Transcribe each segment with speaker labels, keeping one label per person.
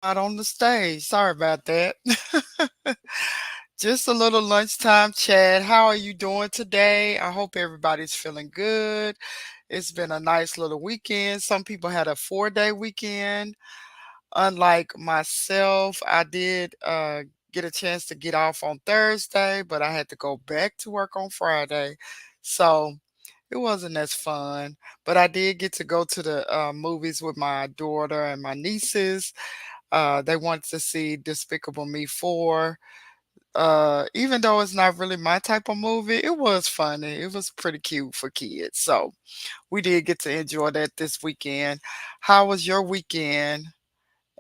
Speaker 1: not on the stage. Sorry about that. Just a little lunchtime chat. How are you doing today? I hope everybody's feeling good. It's been a nice little weekend. Some people had a 4-day weekend. Unlike myself, I did get a chance to get off on Thursday, but I had to go back to work on Friday. So it wasn't as fun. But I did get to go to the movies with my daughter and my nieces. They wanted to see Despicable Me 4. Even though it's not really my type of movie, it was funny. It was pretty cute for kids. So we did get to enjoy that this weekend. How was your weekend?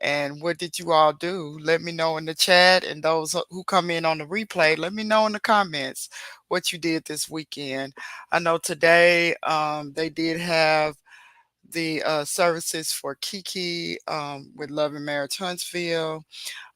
Speaker 1: And what did you all do? Let me know in the chat. And those who come in on the replay, let me know in the comments what you did this weekend. I know today they did have the services for Kiki with Love and Marriage Huntsville.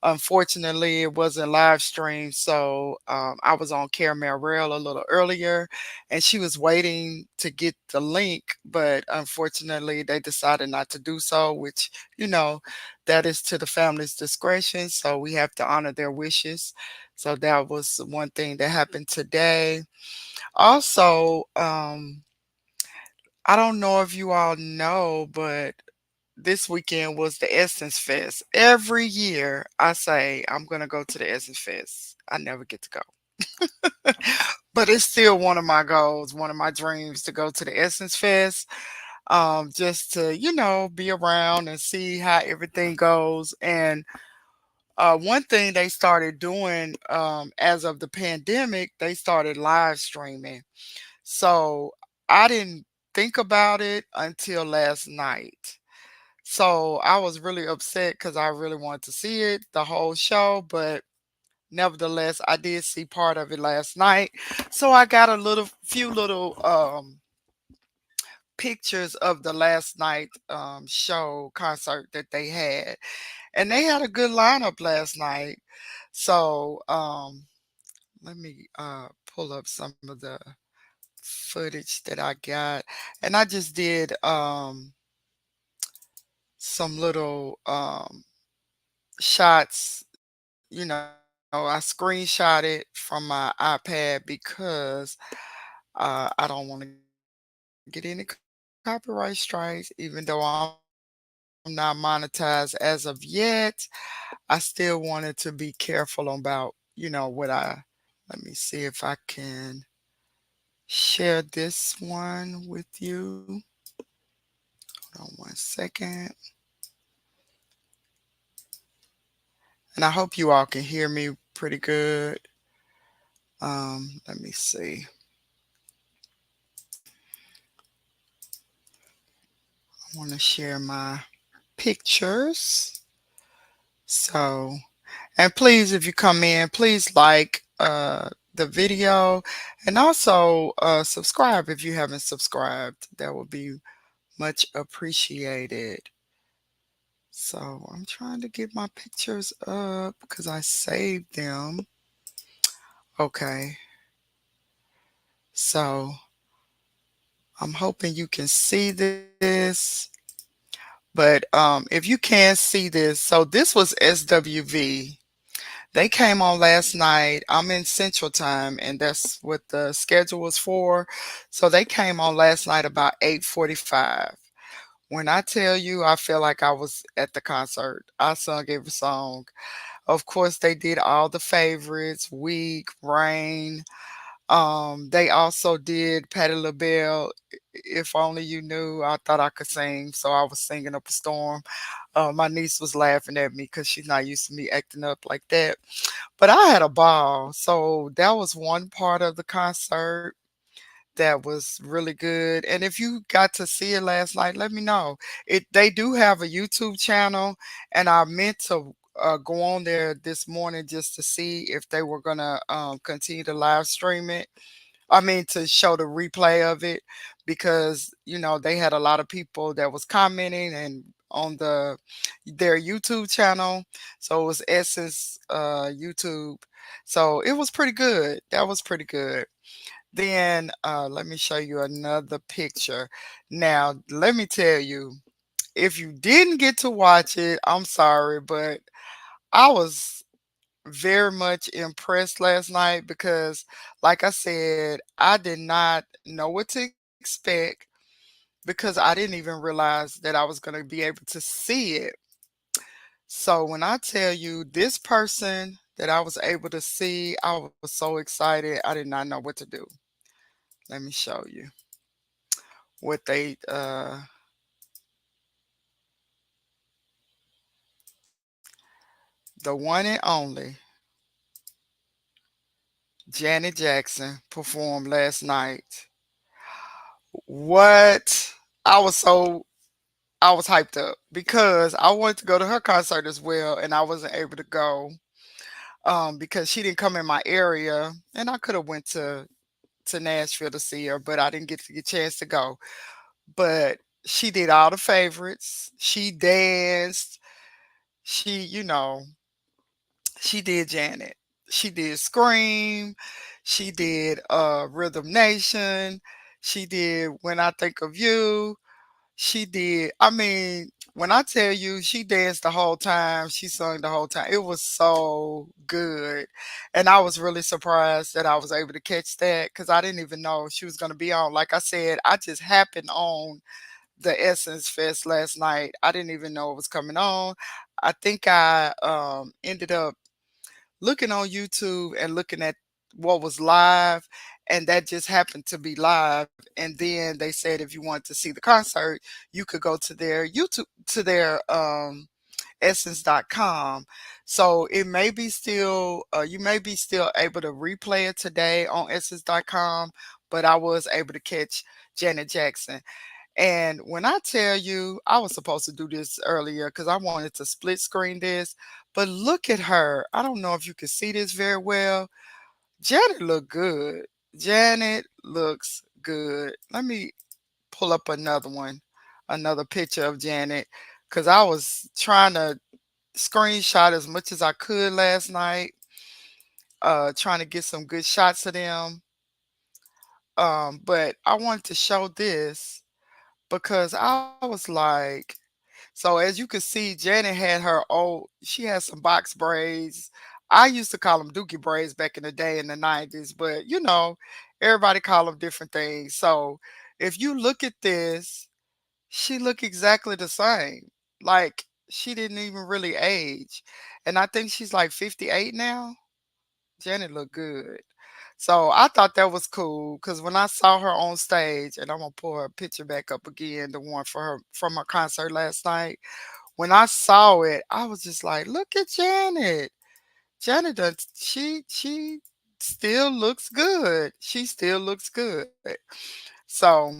Speaker 1: Unfortunately, it wasn't live streamed, so I was on Caramel Rail a little earlier, and she was waiting to get the link, but unfortunately, they decided not to do so, which, you know, that is to the family's discretion, so we have to honor their wishes. So that was one thing that happened today. Also, I don't know if you all know, but this weekend was the Essence Fest. Every year I say I'm gonna go to the Essence Fest. I never get to go. But it's still one of my goals, one of my dreams to go to the Essence Fest. Just to, be around and see how everything goes. And one thing they started doing as of the pandemic, they started live streaming. So I didn't think about it until last night. So I was really upset because I really wanted to see it, the whole show, but nevertheless, I did see part of it last night. So I got a few little pictures of the last night show concert that they had, and they had a good lineup last night. So let me pull up some of the footage that I got, and I just did some little shots. I screenshot it from my iPad because I don't want to get any copyright strikes, even though I'm not monetized as of yet. I still wanted to be careful about, what I. Let me see if I can share this one with you. Hold on one second. And I hope you all can hear me pretty good. Let me see. I want to share my pictures. So, and please, if you come in, please like the video and also subscribe if you haven't subscribed. That would be much appreciated. So, I'm trying to get my pictures up because I saved them. Okay. So, I'm hoping you can see this. But if you can't see this, so this was SWV. They came on last night. I'm in Central Time, and that's what the schedule was for. So they came on last night about 8:45. When I tell you, I feel like I was at the concert. I sung every song. Of course, they did all the favorites: Weak, Rain. They also did Patti LaBelle. If only you knew, I thought I could sing, so I was singing up a storm. My niece was laughing at me because she's not used to me acting up like that. But I had a ball. So that was one part of the concert that was really good. And if you got to see it last night, let me know. They do have a YouTube channel, and I meant to go on there this morning just to see if they were gonna continue to live stream it. I mean, to show the replay of it, because they had a lot of people that was commenting and on their YouTube channel. So it was Essence YouTube. So it was pretty good. That was pretty good. Then let me show you another picture. Now, let me tell you, If you didn't get to watch it, I'm sorry, but I was very much impressed last night because, like I said, I did not know what to expect because I didn't even realize that I was going to be able to see it. So when I tell you this person that I was able to see, I was so excited. I did not know what to do. Let me show you what the one and only Janet Jackson performed last night. What? I was so I was hyped up because I wanted to go to her concert as well, and I wasn't able to go because she didn't come in my area, and I could have went to Nashville to see her, but I didn't get to get a chance to go. But she did all the favorites. She danced. She she did Janet. She did Scream. She did Rhythm Nation. She did When I Think of You. She did. I mean, when I tell you she danced the whole time, she sung the whole time. It was so good. And I was really surprised that I was able to catch that because I didn't even know she was going to be on. Like I said, I just happened on the Essence Fest last night. I didn't even know it was coming on. I think I ended up looking on YouTube and looking at what was live, and that just happened to be live. And then they said if you wanted to see the concert, you could go to their YouTube to their essence.com. So it may be still you may be still able to replay it today on essence.com, but I was able to catch Janet Jackson. And when I tell you, I was supposed to do this earlier because I wanted to split screen this, but look at her. I don't know if you can see this very well. Janet look good. Janet looks good. Let me pull up another one, another picture of Janet, because I was trying to screenshot as much as I could last night, trying to get some good shots of them. But I wanted to show this because I was like, so as you can see, Janet had she had some box braids. I used to call them dookie braids back in the day in the 90s, but everybody call them different things. So if you look at this, she look exactly the same. Like she didn't even really age. And I think she's like 58 now. Janet looked good. So I thought that was cool because when I saw her on stage, and I'm gonna pull her picture back up again, the one for her from her concert last night. When I saw it, I was just like, look at Janet. Janet done, she still looks good. She still looks good. So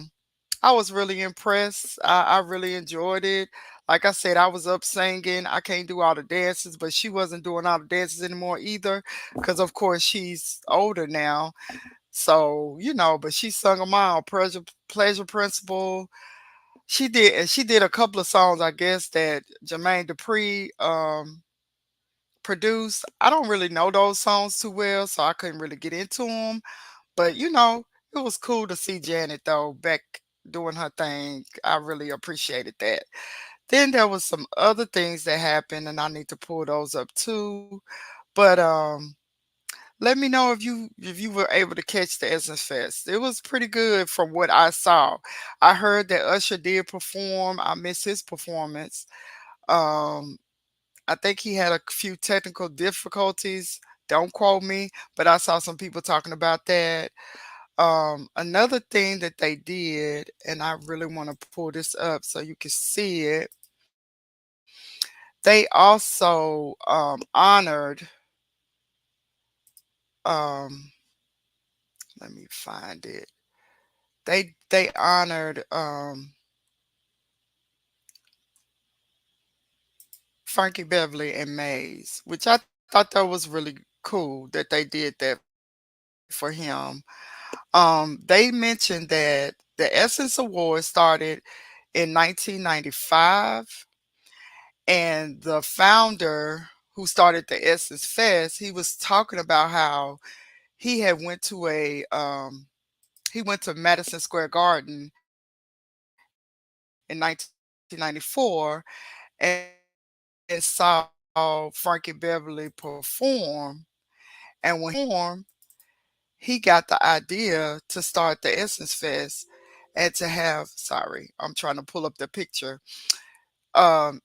Speaker 1: I was really impressed. I really enjoyed it. Like I said, I was up singing. I can't do all the dances, but she wasn't doing all the dances anymore either, because of course she's older now. So but she sung them all. Pleasure Principle. She did a couple of songs, I guess, that Jermaine Dupri produced. I don't really know those songs too well, so I couldn't really get into them. But it was cool to see Janet though back doing her thing. I really appreciated that. Then there was some other things that happened, and I need to pull those up too. But let me know if you were able to catch the Essence Fest. It was pretty good from what I saw. I heard that Usher did perform. I missed his performance. Um, I think he had a few technical difficulties. Don't quote me, but I saw some people talking about that. Another thing that they did, and I really want to pull this up so you can see it. They also honored. Um, Let me find it. They honored Frankie Beverly and Mays, which I thought that was really cool that they did that for him. They mentioned that the Essence Award started in 1995, and the founder who started the Essence Fest, he was talking about how he had went to he went to Madison Square Garden in 1995, 1994 and saw Frankie Beverly perform. And when he performed, he got the idea to start the Essence Fest and to have, sorry, I'm trying to pull up the picture. Um,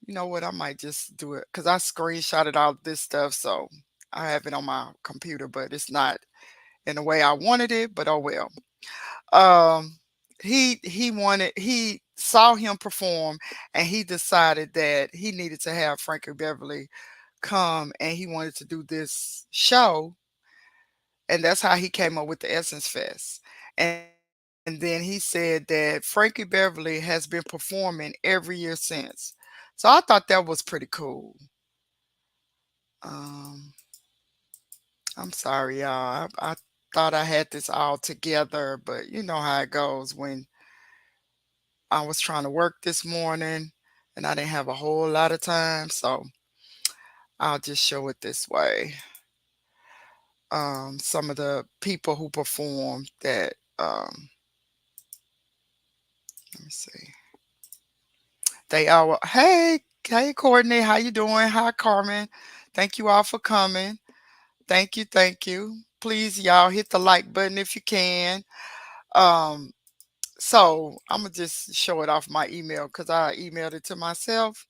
Speaker 1: you know what? I might just do it because I screenshotted all this stuff. So I have it on my computer, but it's not in the way I wanted it, but oh well. Um, he saw him perform and he decided that he needed to have Frankie Beverly come and he wanted to do this show, and that's how he came up with the Essence Fest. And then he said that Frankie Beverly has been performing every year since. So I thought that was pretty cool. Um, I'm sorry, y'all. I thought I had this all together, but you know how it goes when I was trying to work this morning and I didn't have a whole lot of time. So I'll just show it this way. Some of the people who performed that, let me see. They all were, hey Courtney, how you doing? Hi Carmen. Thank you all for coming. Thank you. Please, y'all, hit the like button if you can. Um, so I'm gonna just show it off my email because I emailed it to myself.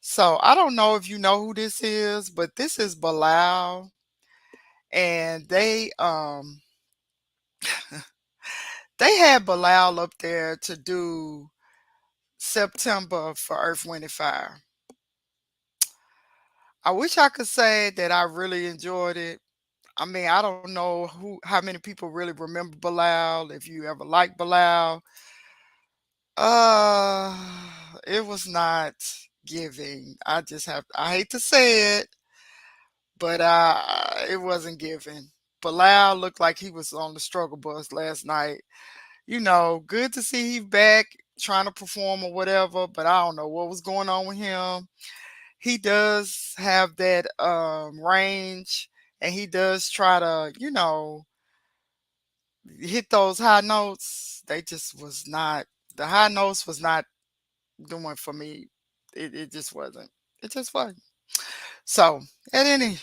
Speaker 1: So I don't know if you know who this is, but this is Bilal, and they had Bilal up there to do September for Earth, Wind and Fire. I wish I could say that I really enjoyed it. I mean, I don't know how many people really remember Bilal, if you ever liked Bilal. It was not giving. I hate to say it, but it wasn't giving. Bilal looked like he was on the struggle bus last night. You know, good to see he's back trying to perform or whatever, but I don't know what was going on with him. He does have that range and he does try to, hit those high notes. They just was not the high notes was not doing for me. It just wasn't. It just wasn't. So at any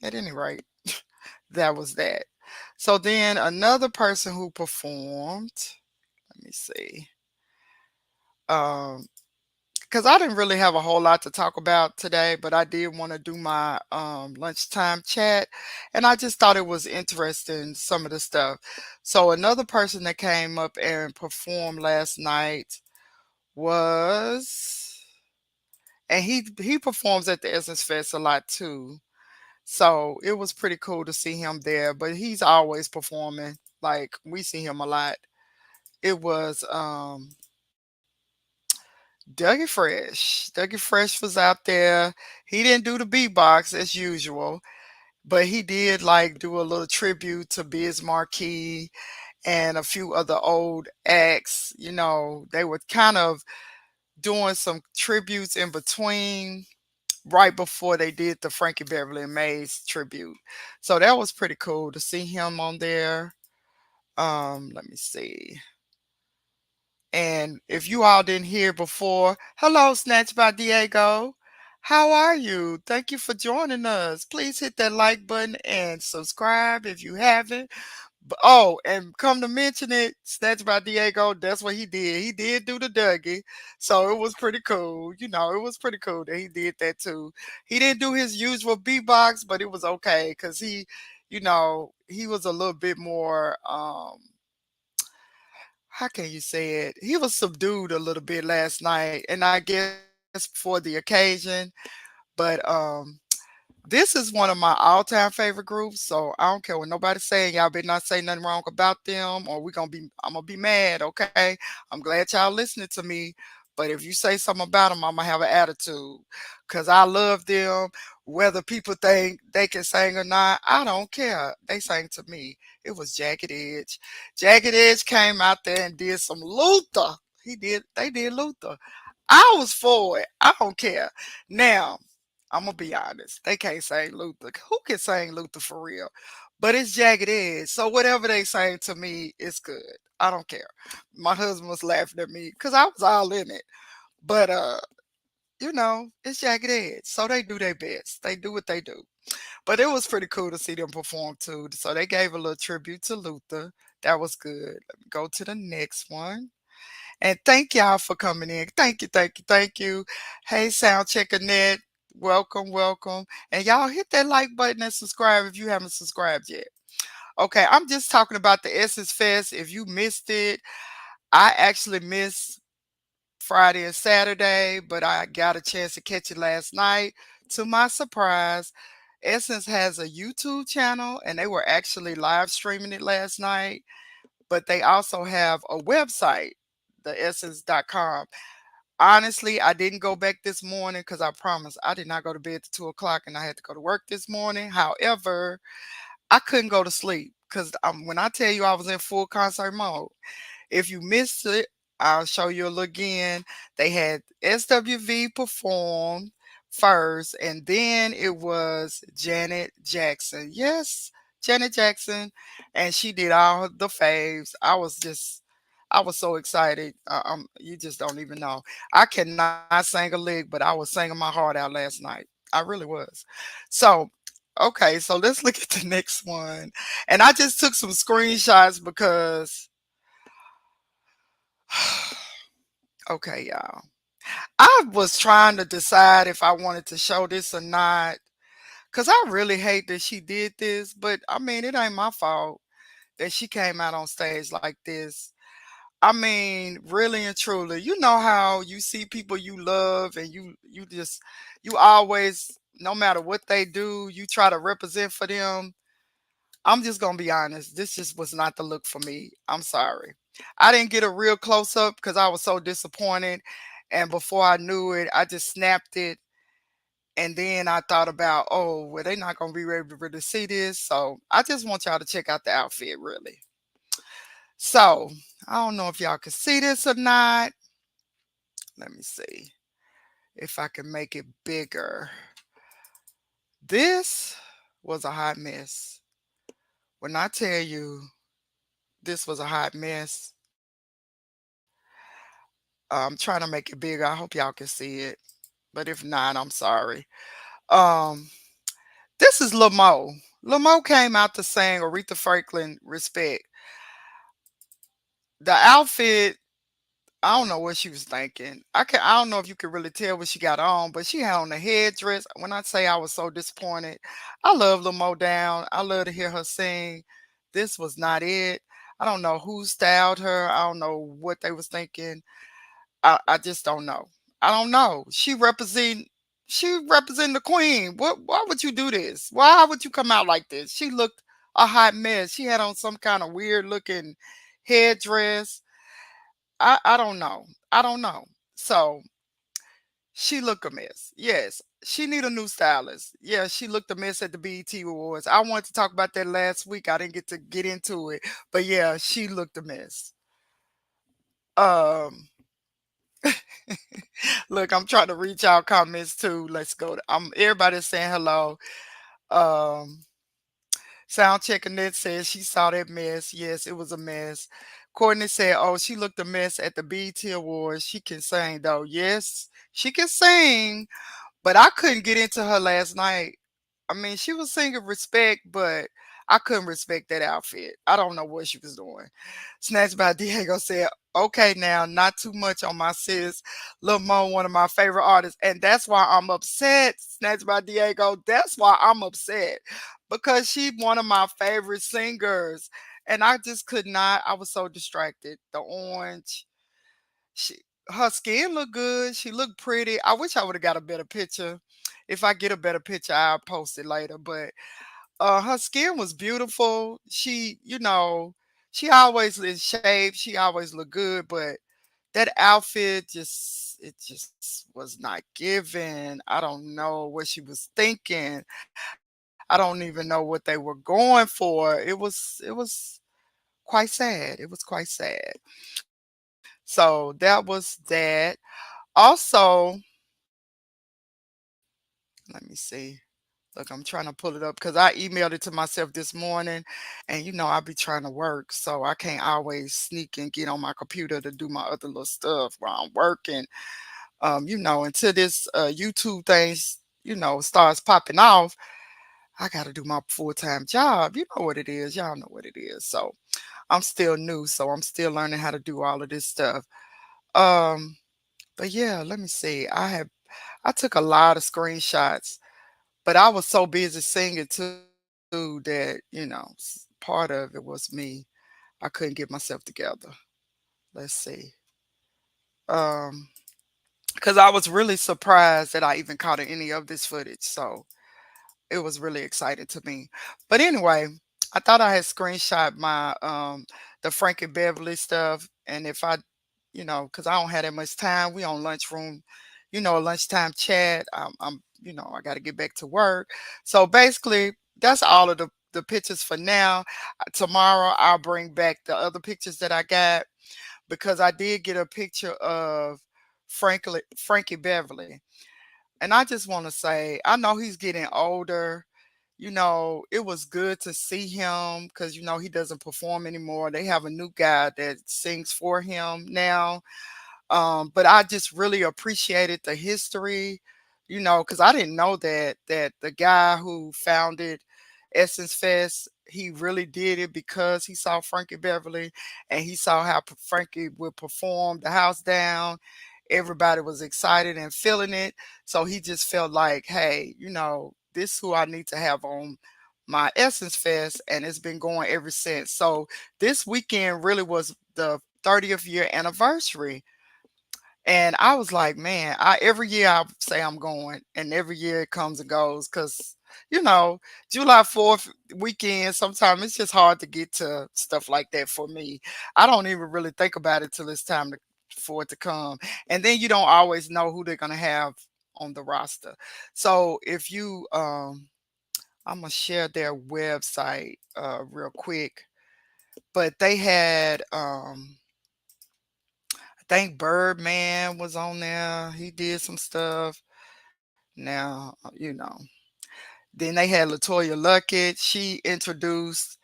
Speaker 1: at any rate, that was that. So then another person who performed, let me see. Um, because I didn't really have a whole lot to talk about today, but I did want to do my lunchtime chat, and I just thought it was interesting some of the stuff. So another person that came up and performed last night was, and he performs at the Essence Fest a lot too. So it was pretty cool to see him there, but he's always performing. Like we see him a lot. It was Dougie Fresh. Dougie Fresh was out there. He didn't do the beatbox as usual, but he did like do a little tribute to Biz Markie and a few other old acts. You know, they were kind of doing some tributes in between right before they did the Frankie Beverly and Mays tribute. So that was pretty cool to see him on there. Let me see. And if you all didn't hear before, hello, Snatch by Diego. How are you? Thank you for joining us. Please hit that like button and subscribe if you haven't. Oh, and come to mention it, Snatch by Diego, that's what he did. He did do the Dougie. So it was pretty cool. You know, it was pretty cool that he did that too. He didn't do his usual beatbox, but it was okay because he was a little bit more how can you say it? He was subdued a little bit last night, and I guess for the occasion. But this is one of my all-time favorite groups, so I don't care what nobody's saying. Y'all better not say nothing wrong about them, or I'm gonna be mad. Okay, I'm glad y'all listening to me, but if you say something about them, I'm gonna have an attitude, cause I love them. Whether people think they can sing or not, I don't care. They sang to me. It was Jagged Edge. Jagged Edge came out there and did some Luther. They did Luther. I was for it. I don't care. Now, Imma be honest. They can't sing Luther. Who can sing Luther for real? But it's Jagged Edge, so whatever they sing to me, it's good. I don't care. My husband was laughing at me because I was all in it. But it's Jagged Edge, so they do their best. They do what they do. But it was pretty cool to see them perform too. So they gave a little tribute to Luther. That was good. Let me go to the next one. And thank y'all for coming in. Thank you, thank you, thank you. Hey, Sound Checker Net. Welcome, welcome. And y'all hit that like button and subscribe if you haven't subscribed yet. Okay, I'm just talking about the Essence Fest. If you missed it, I actually missed Friday and Saturday, but I got a chance to catch it last night. To my surprise, Essence has a YouTube channel and they were actually live streaming it last night, but they also have a website, theessence.com. Honestly, I didn't go back this morning because I promised I did not go to bed at 2 o'clock and I had to go to work this morning. However, I couldn't go to sleep because when I tell you I was in full concert mode, if you missed it, I'll show you a look again. They had SWV perform first, and then it was Janet Jackson. Yes, Janet Jackson, and she did all the faves. I was so excited. You just don't even know. I cannot sing a lick, but I was singing my heart out last night. I really was. So, okay, so let's look at the next one. And I just took some screenshots because okay, y'all. I was trying to decide if I wanted to show this or not because I really hate that she did this, but I mean, it ain't my fault that she came out on stage like this. I mean, really and truly, you know how you see people you love and you always, no matter what they do, you try to represent for them. I'm just gonna be honest. This just was not the look for me. I'm sorry. I didn't get a real close up because I was so disappointed. And before I knew it, I just snapped it. And then I thought about, oh, well, they're not gonna be able to really see this. So I just want y'all to check out the outfit, really. So I don't know if y'all can see this or not. Let me see if I can make it bigger. This was a hot mess. When I tell you this was a hot mess, I'm trying to make it bigger. I hope y'all can see it. But if not, I'm sorry. Um, this is Lamo. Lamo came out to sing Aretha Franklin Respect. The outfit, I don't know what she was thinking. I don't know if you could really tell what she got on, but she had on a headdress. When I say I was so disappointed, I love Lamo Down. I love to hear her sing. This was not it. I don't know who styled her. I don't know what they was thinking. I just don't know. I don't know. She represent the queen. Why would you do this? Why would you come out like this? She looked a hot mess. She had on some kind of weird looking headdress. I don't know. I don't know. So she looked a mess. Yes. She need a new stylist. Yeah, she looked a mess at the BET Awards. I wanted to talk about that last week. I didn't get to get into it. But yeah, she looked a mess. Um Look, I'm trying to reach out comments too. Let's go. Everybody's saying hello. Um, Sound Checker Net says she saw that mess. Yes, it was a mess. Courtney said, "Oh, she looked a mess at the BET Awards. She can sing though. Yes, she can sing, but I couldn't get into her last night. I mean, she was singing Respect, but I couldn't respect that outfit. I don't know what she was doing." Snatched by Diego said, "Okay, now, not too much on my sis. Lil Mo, one of my favorite artists. And that's why I'm upset." Snatched by Diego. That's why I'm upset. Because she one of my favorite singers. And I just could not. I was so distracted. The orange. She her skin looked good. She looked pretty. I wish I would have got a better picture. If I get a better picture, I'll post it later. But her skin was beautiful. She always in shape. She always looked good. But that outfit just was not given. I don't know what she was thinking. I don't even know what they were going for. It was quite sad. It was quite sad. So that was that. Also, let me see. Let me see. Look, I'm trying to pull it up because I emailed it to myself this morning, and I be trying to work, so I can't always sneak and get on my computer to do my other little stuff while I'm working. Until this YouTube thing, starts popping off, I got to do my full time job. You know what it is. Y'all know what it is. So I'm still new, so I'm still learning how to do all of this stuff. Um, but yeah, let me see. I took a lot of screenshots, but I was so busy singing too that, part of it was me. I couldn't get myself together. Let's see. Um, because I was really surprised that I even caught any of this footage. So it was really exciting to me. But anyway, I thought I had screenshot my the Frankie Beverly stuff, and if I, because I don't have that much time, we on lunchroom, a lunchtime chat. I got to get back to work. So basically, that's all of the pictures for now. Tomorrow I'll bring back the other pictures that I got because I did get a picture of Frankie Beverly. And I just want to say, I know he's getting older. It was good to see him because, he doesn't perform anymore. They have a new guy that sings for him now. But I just really appreciated the history, because I didn't know that the guy who founded Essence Fest, he really did it because he saw Frankie Beverly and he saw how Frankie would perform the house down. Everybody was excited and feeling it. So he just felt like, hey, this who I need to have on my Essence Fest, and it's been going ever since. So this weekend really was the 30th year anniversary, and I was like, man, every year I say I'm going, and every year it comes and goes because, you know, July 4th weekend, sometimes it's just hard to get to stuff like that for me. I don't even really think about it till it's time for it to come. And then you don't always know who they're going to have on the roster. So if I'm going to share their website real quick, but they had, I think Birdman was on there. He did some stuff. Now, Then they had Latoya Luckett. She introduced,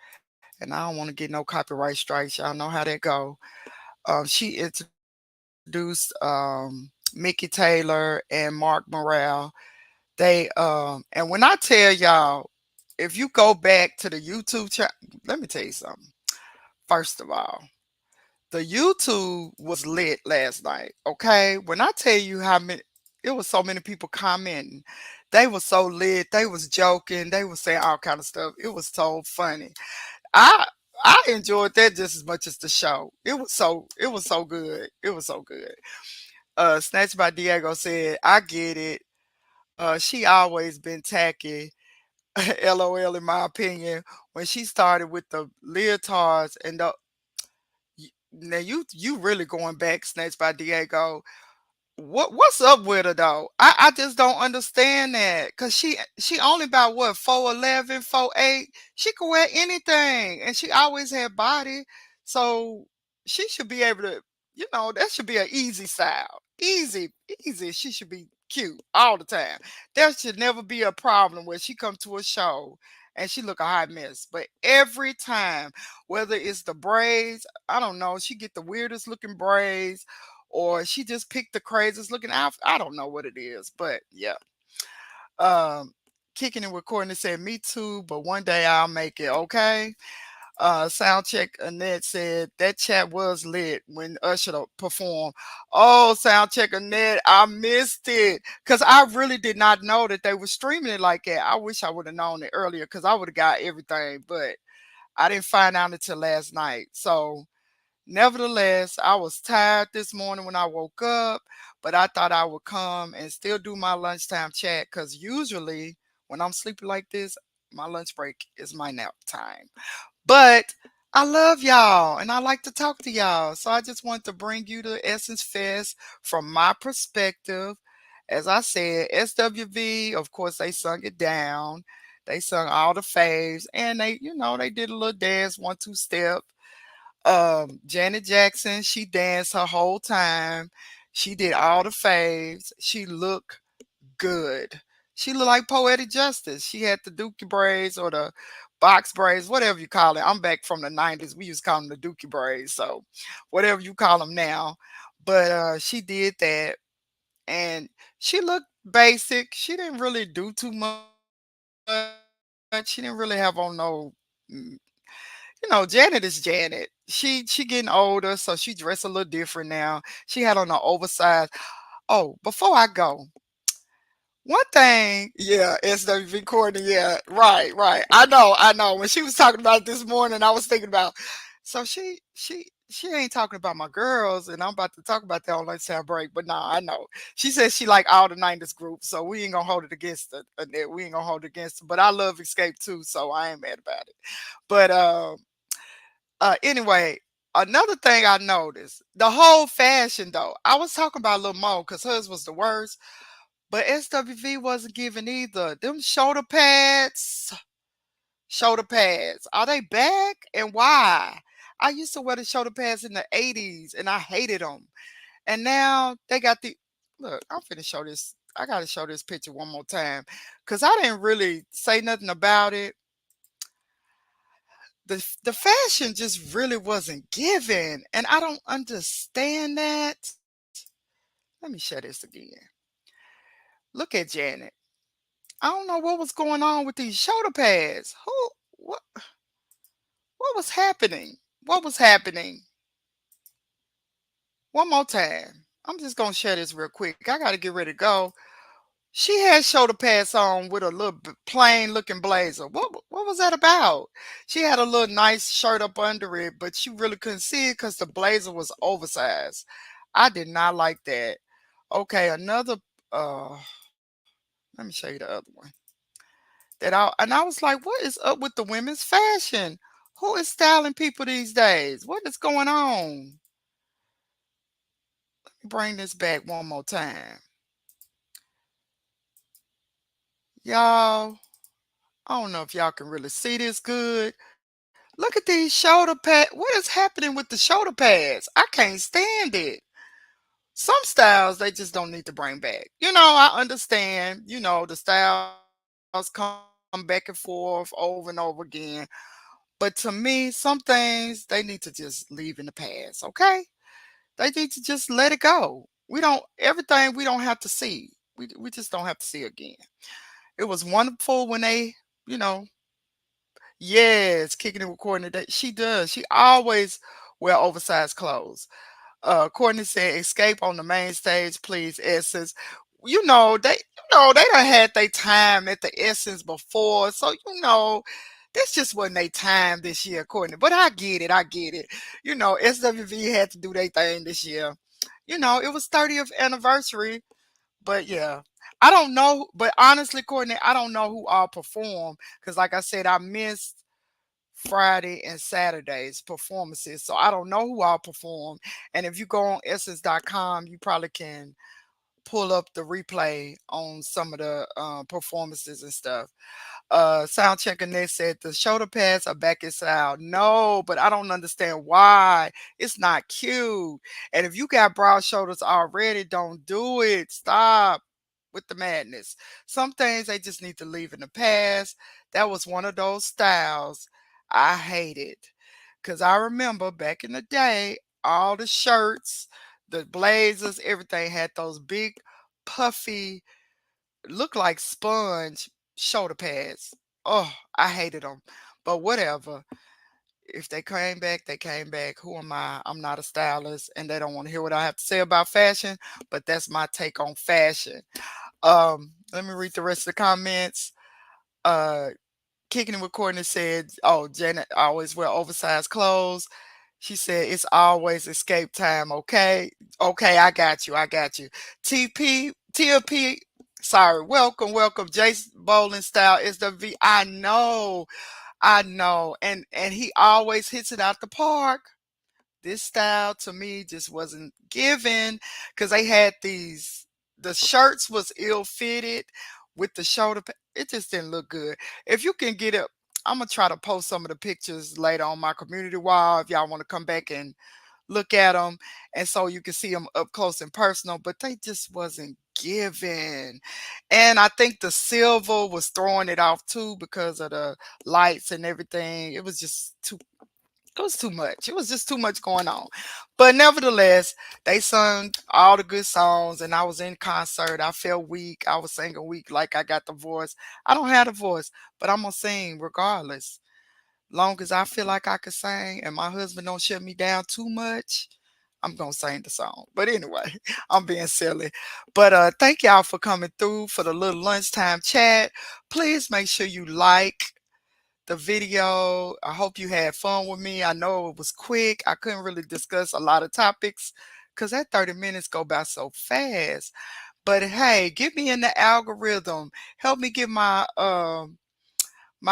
Speaker 1: and I don't want to get no copyright strikes. Y'all know how that go. She introduced Mickey Taylor and Mark Morale. And when I tell y'all, if you go back to the YouTube channel, let me tell you something. First of all, the YouTube was lit last night. Okay, when I tell you how many, it was so many people commenting. They were so lit. They was joking. They was saying all kind of stuff. It was so funny. I I enjoyed that just as much as the show. It was so good. It was so good. Snatched by Diego said, "I get it. She always been tacky." LOL, in my opinion, when she started with the leotards and now you really going back, Snatched by Diego. What's up with her though? I just don't understand that. Cause she only about what, 4'11", 4'8". She could wear anything and she always had body. So she should be able to, that should be an easy style. Easy, easy. She should be cute all the time. There should never be a problem where she come to a show and she look a hot mess. But every time, whether it's the braids, I don't know, she get the weirdest looking braids, or she just picked the craziest looking outfit. I don't know what it is, but yeah. Um, Kicking it with Courtney said, "Me too, but one day I'll make it." Okay. Soundcheck Annette said that chat was lit when Usher performed. Oh, Soundcheck Annette, I missed it because I really did not know that they were streaming it like that. I wish I would have known it earlier because I would have got everything, but I didn't find out until last night. So nevertheless, I was tired this morning when I woke up, but I thought I would come and still do my lunchtime chat because usually when I'm sleeping like this, my lunch break is my nap time. But I love y'all and I like to talk to y'all. So I just want to bring you to Essence Fest from my perspective. As I said, SWV, of course, they sung it down. They sung all the faves and they did a little dance, 1-2 step. Janet Jackson, she danced her whole time. She did all the faves. She looked good. She looked like Poetic Justice. She had the dookie braids or the box braids, whatever you call it. I'm back from the 90s. We used to call them the dookie braids. So whatever you call them now. But she did that, and she looked basic. She didn't really do too much. She didn't really have on no mm, Janet is Janet. She getting older, so she dressed a little different now. She had on an oversized. Oh, before I go, one thing, yeah, SWV Courtney, yeah, right, right. I know. When she was talking about it this morning, I was thinking about. So she ain't talking about my girls, and I'm about to talk about that on lunchtime break. But nah, I know. She says she like all the '90s groups, so we ain't gonna hold it against her. We ain't gonna hold it against her. But I love Escape too, so I ain't mad about it. But anyway, another thing I noticed, the whole fashion though. I was talking about Lil Mo because hers was the worst. But SWV wasn't giving either. Them shoulder pads, are they back and why? I used to wear the shoulder pads in the 80s and I hated them. And now they got the look, I'm finna show this. I gotta show this picture one more time. Cause I didn't really say nothing about it. The fashion just really wasn't given. And I don't understand that. Let me share this again. Look at Janet. I don't know what was going on with these shoulder pads. What was happening? What was happening? One more time. I'm just gonna share this real quick. I gotta get ready to go. She had shoulder pads on with a little plain looking blazer. What was that about? She had a little nice shirt up under it, but you really couldn't see it because the blazer was oversized. I did not like that. Okay, another uh let me show you the other one. I was like, what is up with the women's fashion? Who is styling people these days? What is going on? Bring this back one more time. Y'all, I don't know if y'all can really see this good. Look at these shoulder pads. What is happening with the shoulder pads? I can't stand it. Some styles they just don't need to bring back. I understand, the styles come back and forth over and over again. But to me, some things they need to just leave in the past, okay? They need to just let it go. We don't everything we don't have to see. We just don't have to see again. It was wonderful when they, you know, yes, kicking and recording that she does. She always wear oversized clothes. Courtney said, "Escape on the main stage, please, Essence." They done had their time at the Essence before, so this just wasn't their time this year, Courtney. But I get it. SWV had to do their thing this year. It was 30th anniversary, but yeah. I don't know, but honestly, Courtney, I don't know who all performed because, like I said, I missed Friday and Saturday's performances. So I don't know who all performed. And if you go on essence.com, you probably can pull up the replay on some of the performances and stuff. Sound checker Ness said the shoulder pads are back in style. No, but I don't understand why. It's not cute. And if you got broad shoulders already, don't do it. Stop with the madness. Some things they just need to leave in the past. That was one of those styles I hated. Cause I remember back in the day, all the shirts, the blazers, everything had those big puffy look like sponge shoulder pads. Oh, I hated them. But whatever. If they came back, they came back. Who am I? I'm not a stylist and they don't want to hear what I have to say about fashion, but that's my take on fashion. Let me read the rest of the comments. Uh Kicking and recording said, "Oh, Janet always wear oversized clothes." She said, "It's always escape time." Okay, okay, I got you. I got you. TLP. Sorry, welcome. Jason Bowling style is the V. I know, and he always hits it out the park. This style to me just wasn't given because they had these. The shirts was ill fitted with the it just didn't look good. If you can get it, I'm gonna try to post some of the pictures later on my community wall if y'all want to come back and look at them, and so you can see them up close and personal. But they just wasn't forgiving. And I think the silver was throwing it off too because of the lights and everything. It was too much. It was just too much going on. But nevertheless, they sung all the good songs and I was in concert. I felt weak. I was singing weak like I got the voice. I don't have the voice, but I'm gonna sing regardless. Long as I feel like I can sing and my husband don't shut me down too much, I'm gonna sing the song. But anyway, I'm being silly. But thank y'all for coming through for the little lunchtime chat. Please make sure you like the video. I hope you had fun with me. I know it was quick. I couldn't really discuss a lot of topics because that 30 minutes go by so fast. But hey, get me in the algorithm. Help me get my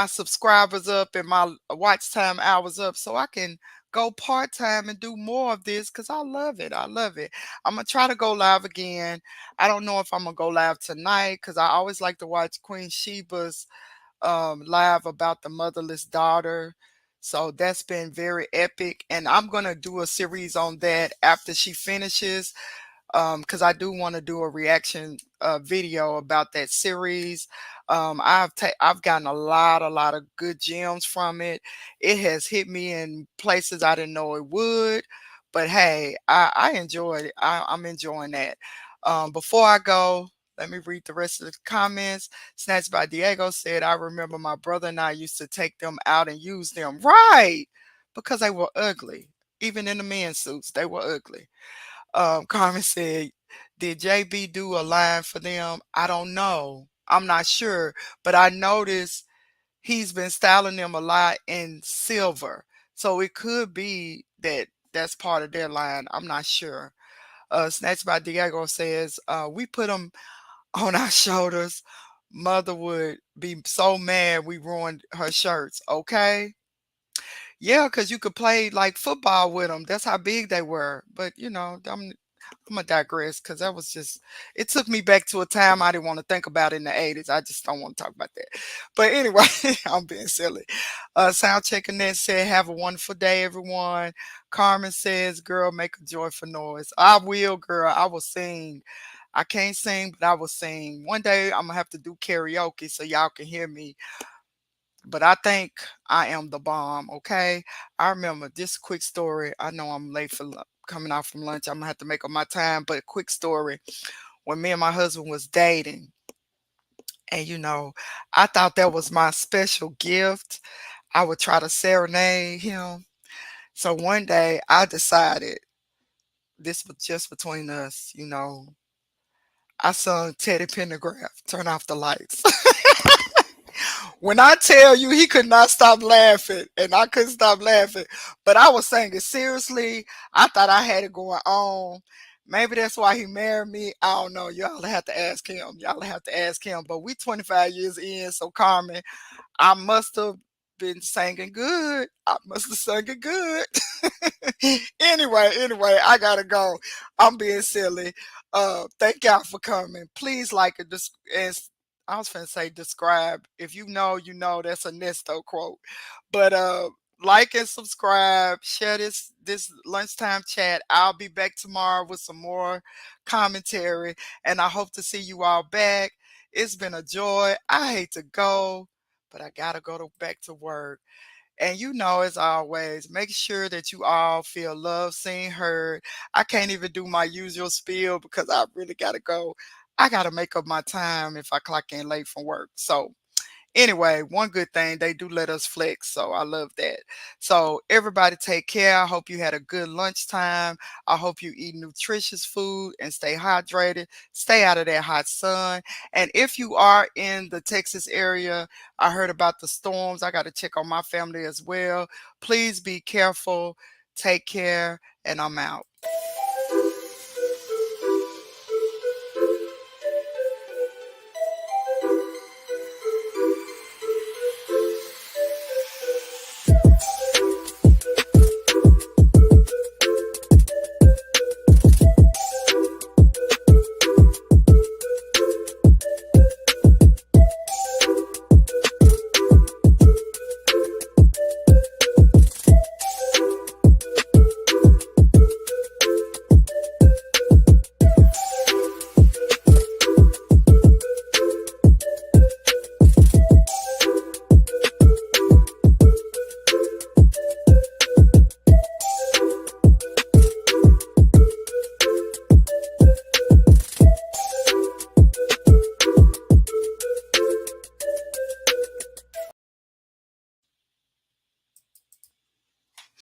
Speaker 1: subscribers up and my watch time hours up so I can go part time and do more of this because I love it. I love it. I'm gonna try to go live again. I don't know if I'm gonna go live tonight because I always like to watch Queen Sheba's live about the motherless daughter. So that's been very epic. And I'm going to do a series on that after she finishes because I do want to do a reaction video about that series. I've gotten a lot of good gems from it. It has hit me in places I didn't know it would. But hey, I enjoyed it. I'm enjoying that. Before I go, let me read the rest of the comments. Snatched by Diego said, I remember my brother and I used to take them out and use them. Right. Because they were ugly. Even in the men's suits, they were ugly. Carmen said, did JB do a line for them? I don't know. I'm not sure. But I noticed he's been styling them a lot in silver. So it could be that that's part of their line. I'm not sure. Snatched by Diego says, we put them on our shoulders. Mother would be so mad we ruined her shirts. Okay. Yeah, because you could play like football with them. That's how big they were. But I'm gonna digress because that was just it took me back to a time I didn't want to think about in the 80s. I just don't want to talk about that. But anyway, I'm being silly. Sound checking that said, have a wonderful day, everyone. Carmen says, girl, make a joyful noise. I will, girl. I will sing. I can't sing, but I will sing. One day I'm gonna have to do karaoke so y'all can hear me. But I think I am the bomb, okay? I remember this quick story. I know I'm late for coming out from lunch. I'm gonna have to make up my time, but quick story. When me and my husband was dating, and I thought that was my special gift. I would try to serenade him. So one day I decided this was just between us, I sung Teddy Pendergraft, Turn Off the Lights. When I tell you he could not stop laughing and I couldn't stop laughing, but I was saying it seriously. I thought I had it going on. Maybe that's why he married me. I don't know. Y'all have to ask him. Y'all have to ask him. But we 25 years in, so Carmen, I must have been singing good. I must have sung it good. Anyway, I gotta go. I'm being silly. Thank y'all for coming. Please like it. And I was finna say describe. If you know, you know. That's a Nesto quote. But like and subscribe. Share this lunchtime chat. I'll be back tomorrow with some more commentary, and I hope to see you all back. It's been a joy. I hate to go, but I gotta go back to work. And as always, make sure that you all feel loved, seen, heard. I can't even do my usual spiel because I really got to go. I got to make up my time if I clock in late from work. So, anyway, one good thing, they do let us flex. So, I love that. So, everybody take care. I hope you had a good lunchtime. I hope you eat nutritious food and stay hydrated. Stay out of that hot sun. And if you are in the Texas area, I heard about the storms. I got to check on my family as well. Please be careful. Take care. And I'm out.